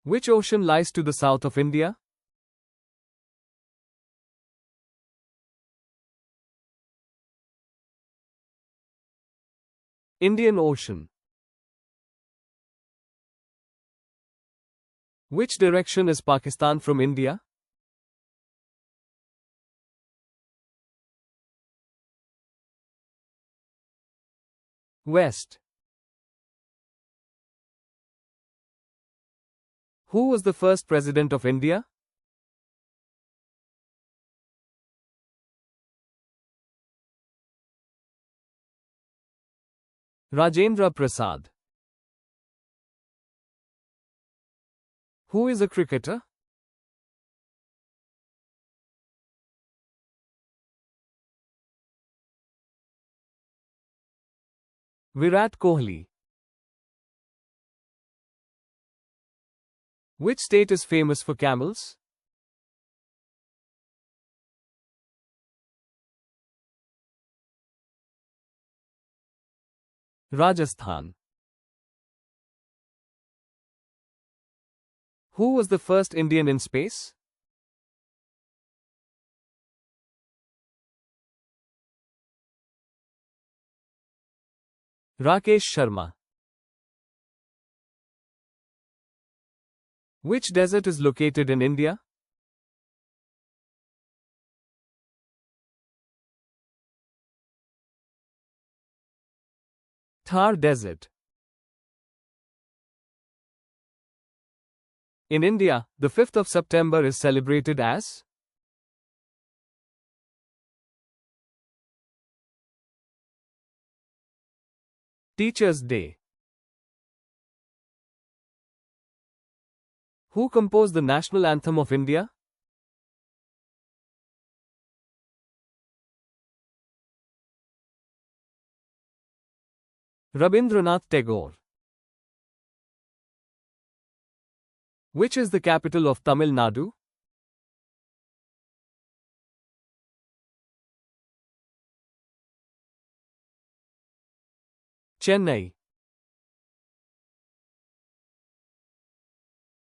Which ocean lies to the south of India? Indian Ocean. Which direction is Pakistan from India? West. Who was the first president of India? Rajendra Prasad. Who is a cricketer? Virat Kohli. Which state is famous for camels? Rajasthan. Who was the first Indian in space? Rakesh Sharma. Which desert is located in India? Thar Desert. In India, the 5th of September is celebrated as Teachers' Day. Who composed the national anthem of India? Rabindranath Tagore. Which is the capital of Tamil Nadu? Chennai.